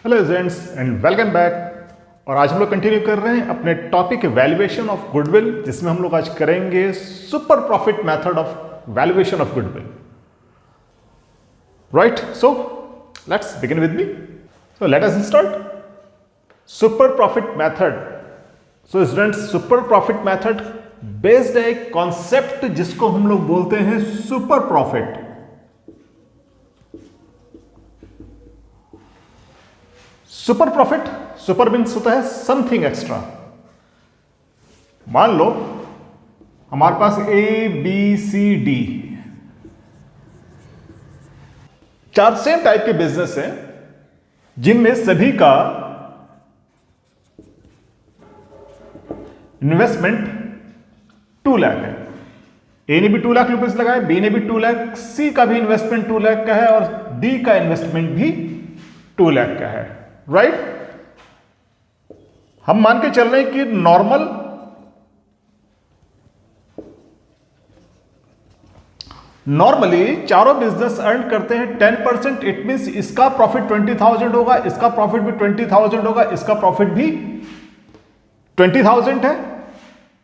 Hello friends and welcome back. और आज हम लोग कंटिन्यू कर रहे हैं अपने टॉपिक वैल्यूएशन ऑफ गुडविल, जिसमें हम लोग आज करेंगे super profit method of valuation of goodwill. Right, so let's begin with me. So let us start super profit method. So students, super profit method based है एक कॉन्सेप्ट जिसको हम लोग बोलते हैं super profit. Super profit, super means होता है something extra. मान लो हमारे पास ए बी सी डी चार सेम टाइप के बिजनेस हैं, जिनमें सभी का इन्वेस्टमेंट 2 लाख है। ए ने भी 2 लाख रुपए लगाए, बी ने भी 2 लाख, सी का भी इन्वेस्टमेंट 2 लाख का है और डी का इन्वेस्टमेंट भी 2 लाख का है। राइट, हम मान के चल रहे हैं कि नॉर्मली चारों बिजनेस अर्न करते हैं 10%। इट मींस इसका प्रॉफिट 20,000 होगा, इसका प्रॉफिट भी 20,000 होगा, इसका प्रॉफिट भी 20,000 है।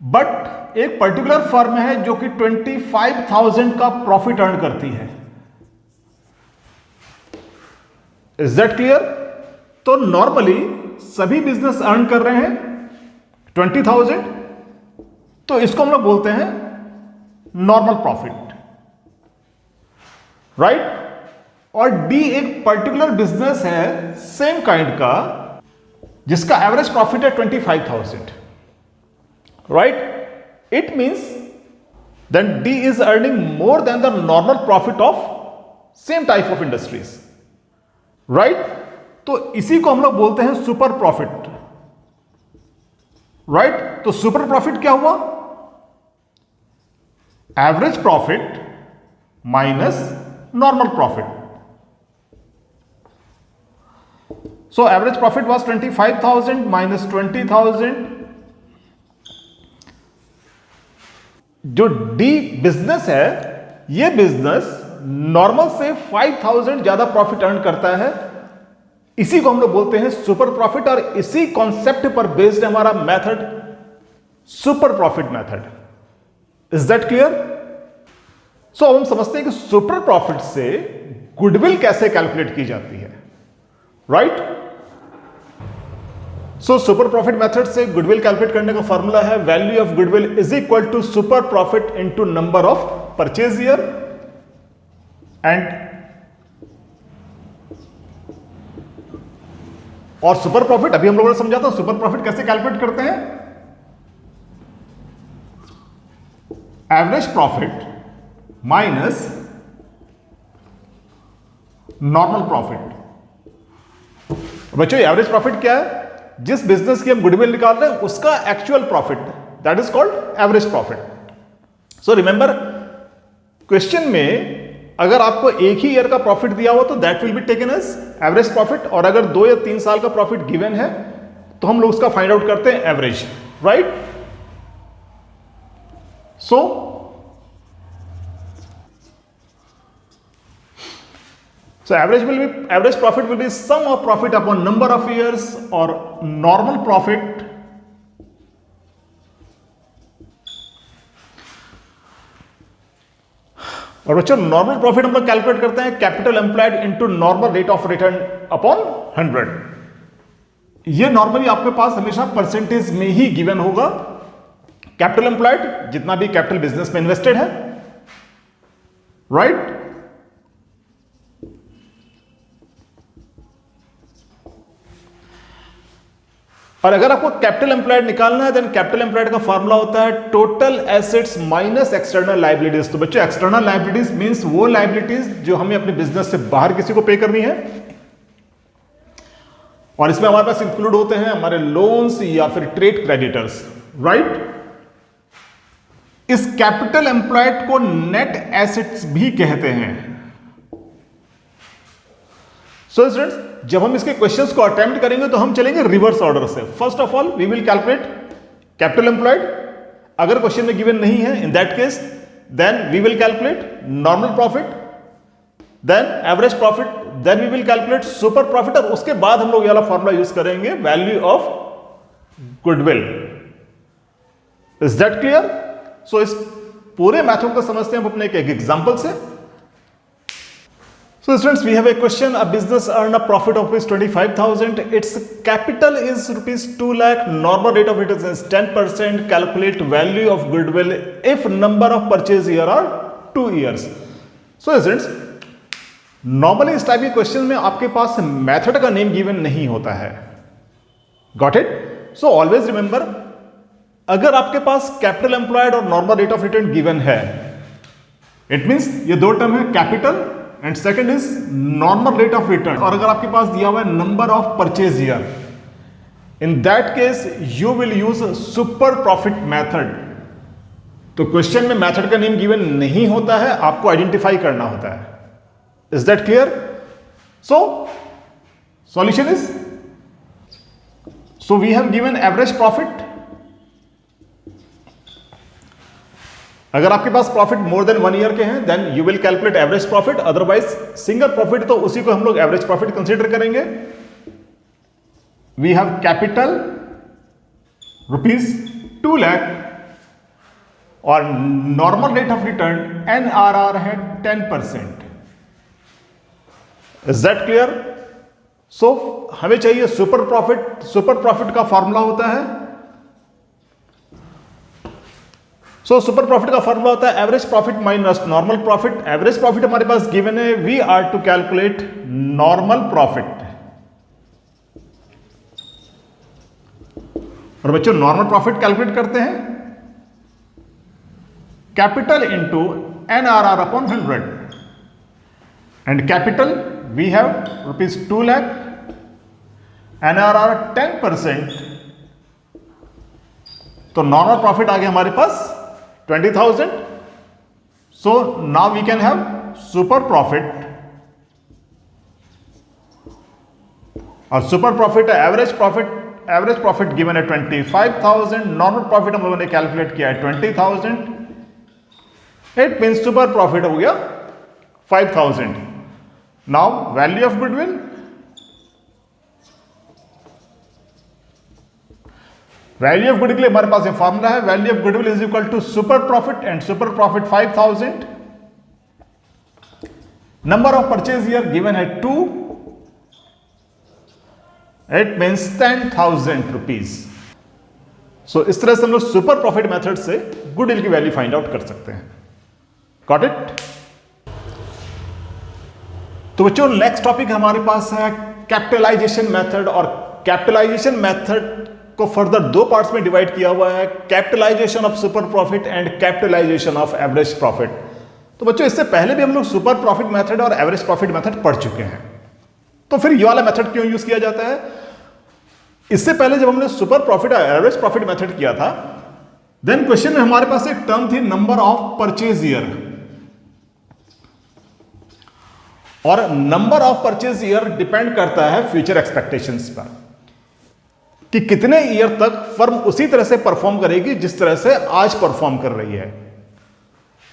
बट एक पर्टिकुलर फर्म है जो कि 25,000 का प्रॉफिट अर्न करती है। Is that clear? तो नॉर्मली सभी बिजनेस अर्न कर रहे हैं 20,000, तो इसको हम लोग बोलते हैं नॉर्मल प्रॉफिट। राइट, और डी एक पर्टिकुलर बिजनेस है सेम काइंड का, जिसका एवरेज प्रॉफिट है 25,000। Right, it means then D is earning more than the normal profit of same type of industries. Right, तो इसी को हम लोग बोलते हैं सुपर प्रॉफिट। राइट, तो सुपर प्रॉफिट क्या हुआ? Average profit minus normal profit. So average profit was 25,000 minus 20,000। जो डी बिजनेस है, यह बिजनेस नॉर्मल से 5,000 ज्यादा प्रॉफिट अर्न करता है। इसी को हम लोग बोलते हैं सुपर प्रॉफिट, और इसी कॉन्सेप्ट पर बेस्ड है हमारा method super profit method. Is that clear? So अब हम समझते हैं कि सुपर प्रॉफिट से गुडविल कैसे कैलकुलेट की जाती है। Right, so super profit method से गुडविल कैलकुलेट करने का फॉर्मूला है value of goodwill is equal to super profit into number of purchase year and और सुपर प्रॉफिट अभी हम लोगों ने समझा था। सुपर प्रॉफिट कैसे कैलकुलेट करते हैं? Average profit minus normal profit. बच्चों, एवरेज प्रॉफिट क्या है? जिस बिजनेस की हम गुडविल निकाल रहे हैं उसका actual profit, that is called average profit. So remember, question में अगर आपको एक ही ईयर का प्रॉफिट दिया हुआ तो that will be taken as average profit, और अगर 2 या 3 साल का प्रॉफिट गिवन है तो हम लोग उसका फाइंड आउट करते हैं average. Right, so average profit will be sum of profit upon number of years, और नॉर्मल प्रॉफिट और बच्चों नॉर्मल प्रॉफिट हम लोग कैलकुलेट करते हैं capital employed into normal rate of return upon 100। ये नॉर्मली आपके पास हमेशा परसेंटेज में ही गिवन होगा। कैपिटल एम्प्लॉयड जितना भी कैपिटल बिजनेस में इन्वेस्टेड है। राइट, और अगर आपको कैपिटल एम्प्लॉयड निकालना है, देन कैपिटल एम्प्लॉयड का फॉर्मूला होता है total assets minus external liabilities. तो बच्चों, एक्सटर्नल लायबिलिटीज मींस वो लायबिलिटीज जो हमें अपने बिजनेस से बाहर किसी को पे करनी है, और इसमें हमारे पास इंक्लूड होते हैं हमारे लोन्स या फिर ट्रेड क्रेडिटर्स। राइट, इस कैपिटल एम्प्लॉयड को नेट एसेट्स भी कहते हैं। सो स्टूडेंट्स, जब हम इसके क्वेश्चंस को अटेम्प्ट करेंगे तो हम चलेंगे रिवर्स ऑर्डर से। First of all we will calculate capital employed. अगर क्वेश्चन में गिवन नहीं है, in that case then we will calculate normal profit, then average profit then we will calculate super profit और उसके बाद हम लोग ये वाला फॉर्मूला यूज करेंगे value of goodwill. Is that clear? So इस पूरे मैथड को समझते हैं हम अपने एक एग्जांपल से। So students, we have a question. A business earn a profit of rupees 25,000. Its capital is rupees 2 lakh. Normal rate of return is 10%. Calculate value of goodwill if number of purchase year are 2 years. So students, normally इस type के question में आपके पास method का name given नहीं होता है। Got it? So always remember, अगर आपके पास कैपिटल एम्प्लॉयड और normal rate of return given है, इट मींस ये दो टर्म है, capital and second is normal rate of return. और अगर आपके पास दिया हुआ है number of purchase year, in that case you will use super profit method. तो क्वेश्चन में मेथड का नेम गिवन नहीं होता है, आपको आइडेंटिफाई करना होता है। Is that clear? So solution is, so we have given average profit. अगर आपके पास प्रॉफिट मोर देन 1 ईयर के हैं then you will calculate average profit, otherwise single profit तो उसी को हम लोग एवरेज प्रॉफिट कंसीडर करेंगे। We have capital rupees 2 lakh और normal rate of return NRR है 10%। Is that clear? सो हमें चाहिए सुपर प्रॉफिट। सुपर प्रॉफिट का फॉर्मूला होता है, सुपर प्रॉफिट का फॉर्मूला होता है average profit minus normal profit. Average profit हमारे पास गिवन है, we are to calculate normal profit. और बच्चों नॉर्मल प्रॉफिट कैलकुलेट करते हैं capital into NRR upon 100 and capital we have rupees 2 lakh, NRR 10%, तो नॉर्मल प्रॉफिट आ गया हमारे पास 20,000. So now we can have super profit, और super profit average profit given है 25,000, नॉर्मल प्रॉफिट हम लोगों ने कैलकुलेट किया है 20,000. इट मीन्स सुपर प्रॉफिट हो गया 5,000. Now value of goodwill, value of goodwill हमारे पास ये फॉर्मूला है, value of goodwill is equal to super profit and super profit 5,000. Number of purchase year given है 2, इट मीन्स 10,000 रुपीज. सो इस तरह से हम लोग सुपर प्रॉफिट मेथड से गुडविल की वैल्यू फाइंड आउट कर सकते हैं. Got it? तो बच्चों नेक्स्ट टॉपिक हमारे पास है कैपिटलाइजेशन मेथड, और कैपिटलाइजेशन मेथड को फर्दर दो पार्ट्स में डिवाइड किया हुआ है, capitalization of super profit and capitalization of average profit. तो बच्चों इससे पहले भी हम लोग सुपर प्रॉफिट मेथड और एवरेज प्रॉफिट मेथड पढ़ चुके हैं, तो फिर ये वाला मेथड क्यों यूज किया जाता है? इससे पहले जब हमने सुपर प्रॉफिट और एवरेज प्रॉफिट मेथड किया था, देन क्वेश्चन में हमारे पास एक टर्म थी नंबर ऑफ परचेज ईयर, और number of purchase year depend करता है फ्यूचर एक्सपेक्टेशंस पर, कि कितने ईयर तक फर्म उसी तरह से परफॉर्म करेगी जिस तरह से आज परफॉर्म कर रही है.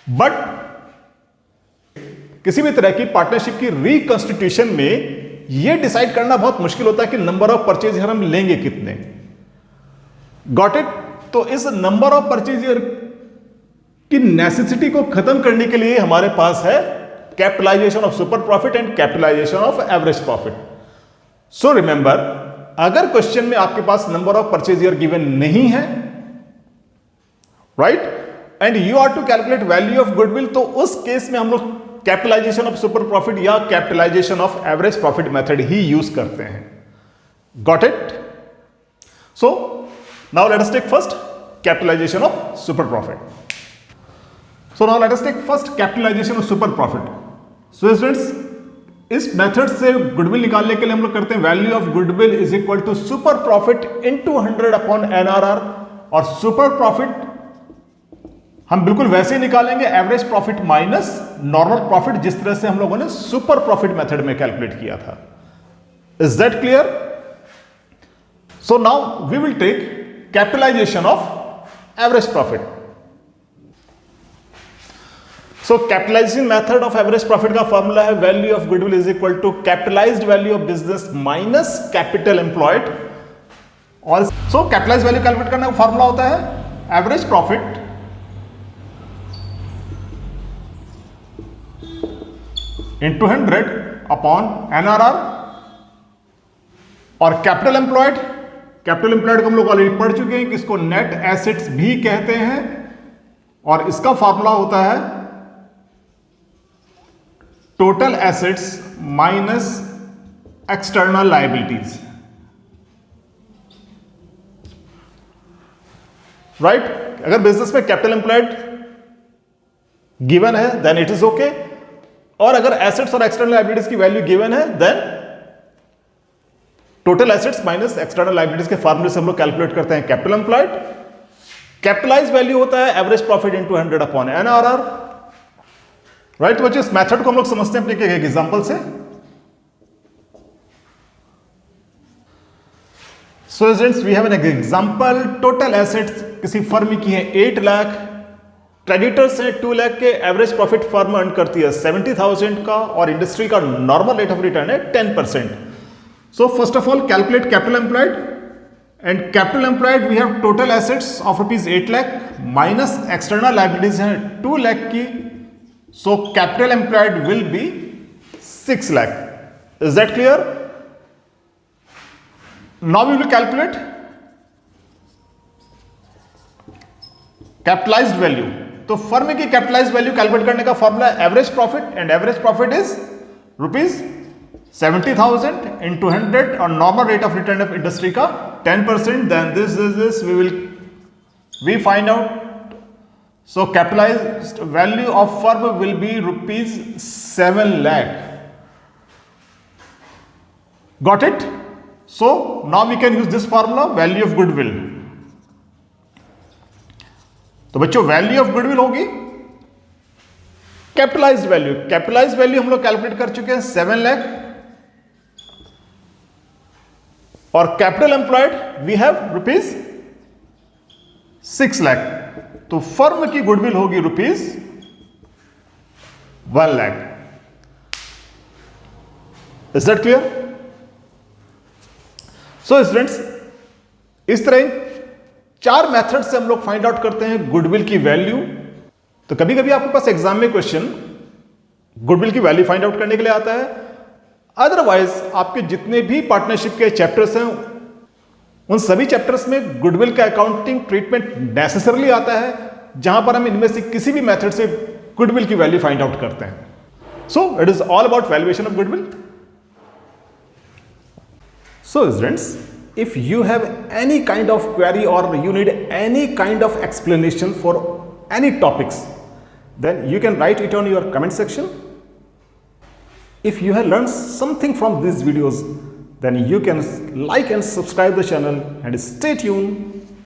बट किसी भी तरह की पार्टनरशिप की रिकंस्टिट्यूशन में यह डिसाइड करना बहुत मुश्किल होता है कि नंबर ऑफ परचेज ईयर हम लेंगे कितने. Got it? तो इस नंबर ऑफ परचेज ईयर की नेसेसिटी को खत्म करने के लिए हमारे पास है capitalization of super profit and capitalization of average profit. So remember, अगर क्वेश्चन में आपके पास number of purchase year given नहीं है, right, and you are to calculate value of goodwill, तो उस केस में हम लोग कैपिटलाइजेशन ऑफ सुपर प्रॉफिट या capitalization of average profit method he use करते हैं. Got it? So now let us take first capitalization of super profit. So now let us take first capitalization of super profit. So students, इस method से goodwill निकालने के लिए हम लोग करते हैं value of goodwill is equal to super profit into 100 upon NRR, और सुपर प्रॉफिट हम बिल्कुल वैसे ही निकालेंगे average profit minus normal profit, जिस तरह से हम लोगों ने सुपर प्रॉफिट मेथड में कैलकुलेट किया था. Is that clear? So now we will take capitalization of average profit. So capitalization method of average profit का फॉर्मूला है value of goodwill is equal to capitalized value of business minus capital employed. और so capitalized value calculate करने का formula होता है average profit into 100 upon NRR। और capital employed को हम लोग ऑलरेडी पढ़ चुके हैं कि इसको नेट एसेट्स भी कहते हैं, और इसका फॉर्मूला होता है total assets minus external liabilities, right. अगर बिजनेस में कैपिटल एम्प्लॉयड गिवन है देन इट इज ओके, और अगर एसेट्स और एक्सटर्नल लायबिलिटीज की वैल्यू गिवन है then total assets minus external liabilities के फॉर्मूले से हम लोग कैलकुलेट करते हैं कैपिटल एम्प्लॉयड। कैपिटलाइज वैल्यू होता है average profit into 100 upon NRR, right. बच्चों इस मेथड को हम लोग समझते हैं अपने एक एग्जांपल से। So students we have an example, total assets किसी फर्म की है 8 लाख, क्रेडिटर्स हैं 2 लाख के, एवरेज प्रॉफिट फर्म अर्न करती है 70,000 का, और इंडस्ट्री का नॉर्मल रेट ऑफ रिटर्न है 10%। So first of all calculate capital employed, and capital employed we have total assets of rupees 8 lakh minus external liabilities हैं 2 लाख की, so capital employed will be 6 lakh. Is that clear? Now we will calculate capitalized value. तो firm की capitalized value calculate करने का formula average profit, and average profit is rupees 70,000 into 100 और normal rate of return of industry का 10%, then this we find out. So capitalized value of firm will be rupees 7 lakh. Got it? So now we can use this formula value of goodwill. तो बच्चों value of goodwill होगी capitalized value. Capitalized value हम लोग calculate कर चुके हैं 7 लाख, और capital employed we have rupees 6 lakh. तो फर्म की गुडविल होगी rupees 1 lakh. Is that clear? So students इस तरह 4 मेथड से हम लोग फाइंड आउट करते हैं गुडविल की वैल्यू। तो कभी कभी आपके पास एग्जाम में क्वेश्चन गुडविल की वैल्यू फाइंड आउट करने के लिए आता है, अदरवाइज आपके जितने भी पार्टनरशिप के चैप्टर्स हैं उन सभी चैप्टर्स में गुडविल का अकाउंटिंग ट्रीटमेंट नेसेसरली आता है, जहां पर हम इनमें से किसी भी मेथड से गुडविल की वैल्यू फाइंड आउट करते हैं। So it is all about valuation of goodwill. So students if you have any kind of query or you need any kind of explanation for any topics, then you can write it on your comment section. If you have learned something from these videos, then you can like and subscribe the channel and stay tuned